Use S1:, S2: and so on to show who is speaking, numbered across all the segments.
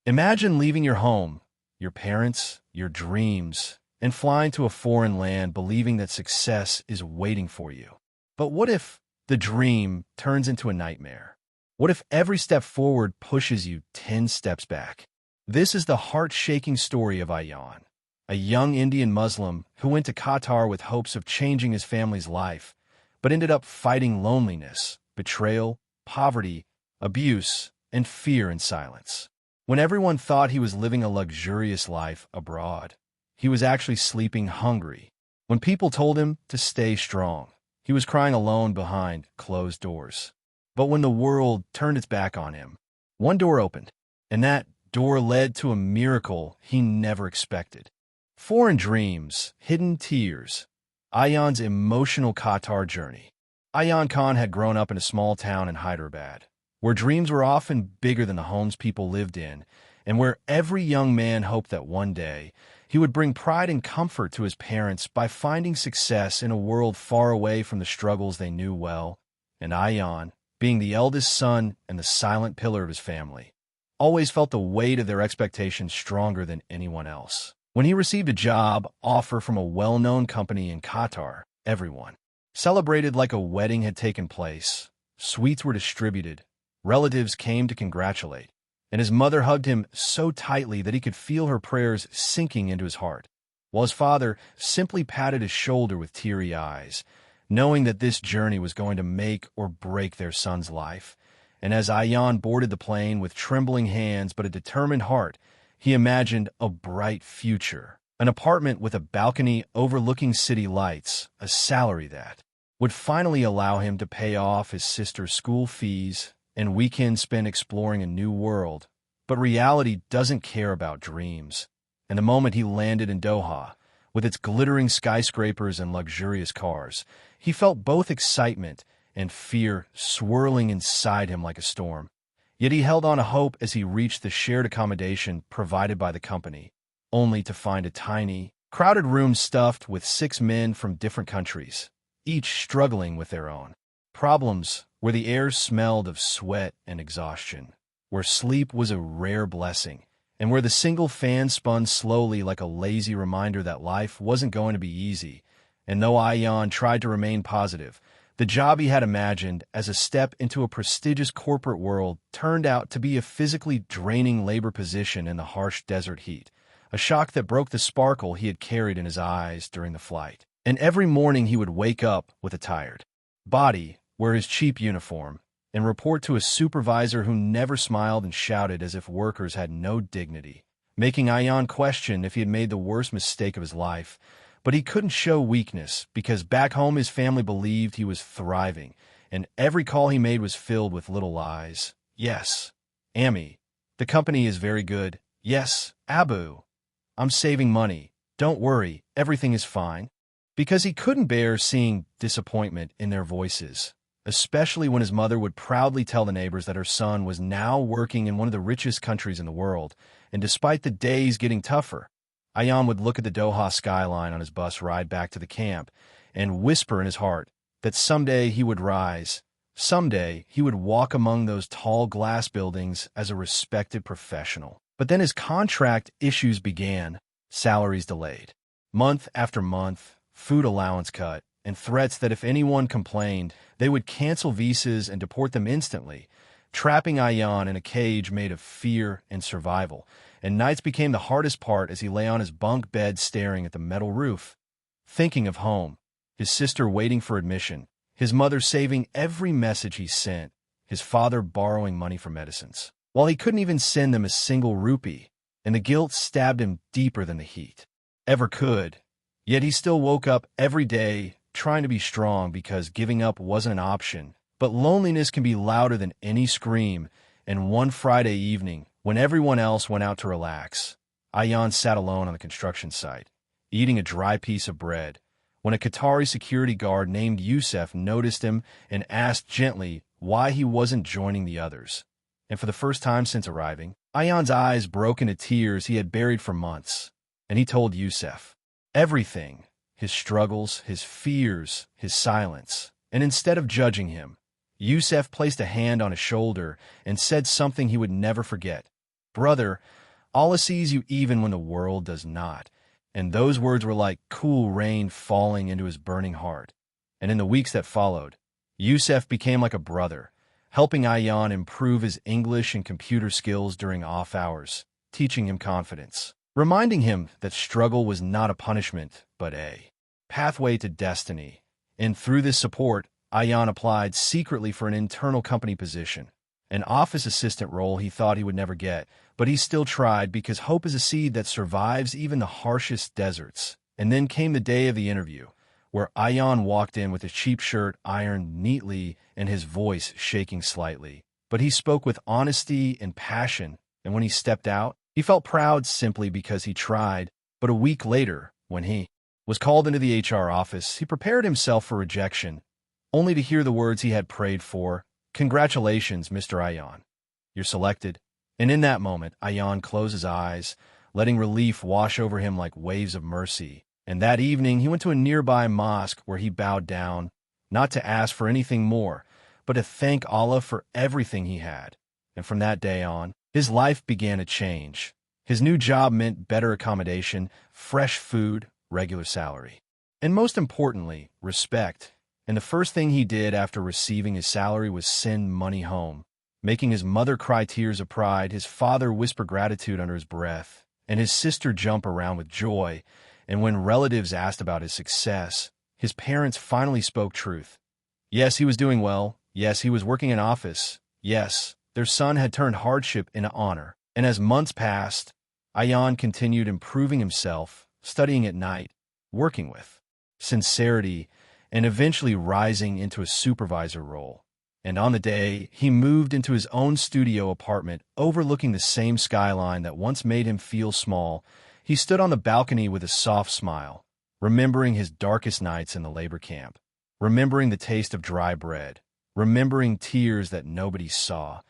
S1: Imagine leaving your home, your parents, your dreams, and flying to a foreign land believing that success is waiting for you. But what if the dream turns into a nightmare? What if every step forward pushes you 10 steps back? This is the heart-shaking story of Ayaan, a young Indian Muslim who went to Qatar with hopes of changing his family's life, but ended up fighting loneliness, betrayal, poverty, abuse, and fear in silence. When everyone thought he was living a luxurious life abroad, he was actually sleeping hungry. When people told him to stay strong, he was crying alone behind closed doors. But when the world turned its back on him, one door opened, and that door led to a miracle he never expected. Foreign dreams, hidden tears. Ayaan's emotional Qatar journey. Ayaan Khan had grown up in a small town in Hyderabad, where dreams were often bigger than the homes people lived in, and where every young man hoped that one day he would bring pride and comfort to his parents by finding success in a world far away from the struggles they knew well. And Ayaan, being the eldest son and the silent pillar of his family, always felt the weight of their expectations stronger than anyone else. When he received a job offer from a well-known company in Qatar, everyone celebrated like a wedding had taken place. Sweets were distributed, relatives came to congratulate, and his mother hugged him so tightly that he could feel her prayers sinking into his heart, while his father simply patted his shoulder with teary eyes, knowing that this journey was going to make or break their son's life. And as Ayaan boarded the plane with trembling hands but a determined heart, he imagined a bright future, an apartment with a balcony overlooking city lights, a salary that would finally allow him to pay off his sister's school fees and weekends spent exploring a new world. But reality doesn't care about dreams. And the moment he landed in Doha, with its glittering skyscrapers and luxurious cars, he felt both excitement and fear swirling inside him like a storm. Yet he held on to hope as he reached the shared accommodation provided by the company, only to find a tiny, crowded room stuffed with 6 men from different countries, each struggling with their own problems, where the air smelled of sweat and exhaustion, where sleep was a rare blessing, and where the single fan spun slowly like a lazy reminder that life wasn't going to be easy. And though Ayaan tried to remain positive, the job he had imagined as a step into a prestigious corporate world turned out to be a physically draining labor position in the harsh desert heat, a shock that broke the sparkle he had carried in his eyes during the flight. And every morning he would wake up with a tired body, wear his cheap uniform, and report to a supervisor who never smiled and shouted as if workers had no dignity, making Ayaan question if he had made the worst mistake of his life. But he couldn't show weakness because back home his family believed he was thriving, and every call he made was filled with little lies. Yes, Ami, the company is very good. Yes, Abu, I'm saving money. Don't worry, everything is fine. Because he couldn't bear seeing disappointment in their voices, especially when his mother would proudly tell the neighbors that her son was now working in one of the richest countries in the world, and despite the days getting tougher, Ayaan would look at the Doha skyline on his bus ride back to the camp and whisper in his heart that someday he would rise, someday he would walk among those tall glass buildings as a respected professional. But then his contract issues began, salaries delayed, month after month, food allowance cut, and threats that if anyone complained, they would cancel visas and deport them instantly, trapping Ayaan in a cage made of fear and survival. And nights became the hardest part as he lay on his bunk bed staring at the metal roof, thinking of home, his sister waiting for admission, his mother saving every message he sent, his father borrowing money for medicines, while he couldn't even send them a single rupee, and the guilt stabbed him deeper than the heat ever could. Yet he still woke up every day trying to be strong because giving up wasn't an option. But loneliness can be louder than any scream, and one Friday evening, when everyone else went out to relax, Ayaan sat alone on the construction site, eating a dry piece of bread, when a Qatari security guard named Yusuf noticed him and asked gently why he wasn't joining the others. And for the first time since arriving, Ayaan's eyes broke into tears he had buried for months, and he told Yusuf everything, his struggles, his fears, his silence. And instead of judging him, Yusuf placed a hand on his shoulder and said something he would never forget. "Brother, Allah sees you even when the world does not." And those words were like cool rain falling into his burning heart. And in the weeks that followed, Yusuf became like a brother, helping Ayaan improve his English and computer skills during off hours, teaching him confidence, reminding him that struggle was not a punishment, but a pathway to destiny. And through this support, Ayaan applied secretly for an internal company position, an office assistant role he thought he would never get, but he still tried because hope is a seed that survives even the harshest deserts. And then came the day of the interview, where Ayaan walked in with his cheap shirt ironed neatly and his voice shaking slightly. But he spoke with honesty and passion, and when he stepped out, he felt proud simply because he tried. But a week later, when he was called into the HR office, he prepared himself for rejection, only to hear the words he had prayed for: "Congratulations, Mr. Ayaan. You're selected." And in that moment, Ayaan closed his eyes, letting relief wash over him like waves of mercy. And that evening, he went to a nearby mosque where he bowed down, not to ask for anything more, but to thank Allah for everything he had. And from that day on, his life began to change. His new job meant better accommodation, fresh food, regular salary, and most importantly, respect. And the first thing he did after receiving his salary was send money home, making his mother cry tears of pride, his father whisper gratitude under his breath, and his sister jump around with joy. And when relatives asked about his success, his parents finally spoke truth. Yes, he was doing well. Yes, he was working in office. Yes, their son had turned hardship into honor. And as months passed, Ayaan continued improving himself, studying at night, working with sincerity, and eventually rising into a supervisor role. And on the day he moved into his own studio apartment overlooking the same skyline that once made him feel small, he stood on the balcony with a soft smile, remembering his darkest nights in the labor camp, remembering the taste of dry bread, remembering tears that nobody saw.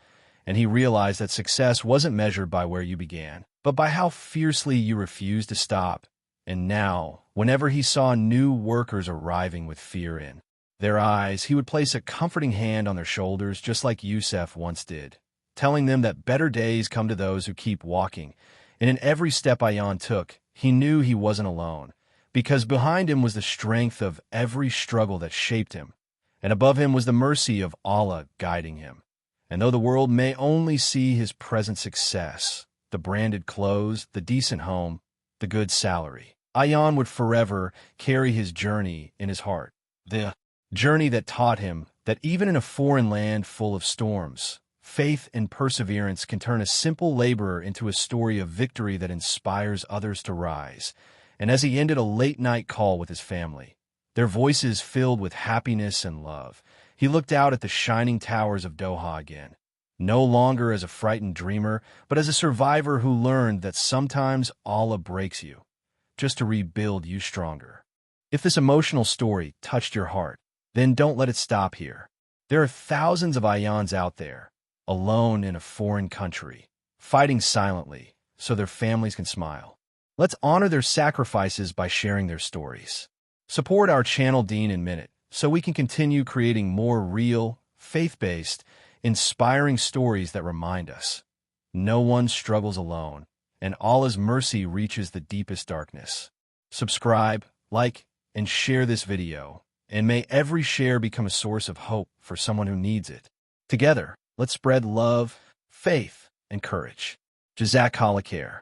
S1: And he realized that success wasn't measured by where you began, but by how fiercely you refused to stop. And now, whenever he saw new workers arriving with fear in their eyes, he would place a comforting hand on their shoulders just like Yusuf once did, telling them that better days come to those who keep walking. And in every step Ayaan took, he knew he wasn't alone, because behind him was the strength of every struggle that shaped him, and above him was the mercy of Allah guiding him. And though the world may only see his present success, the branded clothes, the decent home, the good salary, Ayaan would forever carry his journey in his heart. The journey that taught him that even in a foreign land full of storms, faith and perseverance can turn a simple laborer into a story of victory that inspires others to rise. And as he ended a late-night call with his family, their voices filled with happiness and love, he looked out at the shining towers of Doha again, no longer as a frightened dreamer, but as a survivor who learned that sometimes Allah breaks you just to rebuild you stronger. If this emotional story touched your heart, then don't let it stop here. There are thousands of Ayaans out there, alone in a foreign country, fighting silently so their families can smile. Let's honor their sacrifices by sharing their stories. Support our channel Deen in Minute so we can continue creating more real, faith-based, inspiring stories that remind us no one struggles alone, and Allah's mercy reaches the deepest darkness. Subscribe, like, and share this video, and may every share become a source of hope for someone who needs it. Together, let's spread love, faith, and courage. Jazakallah khair.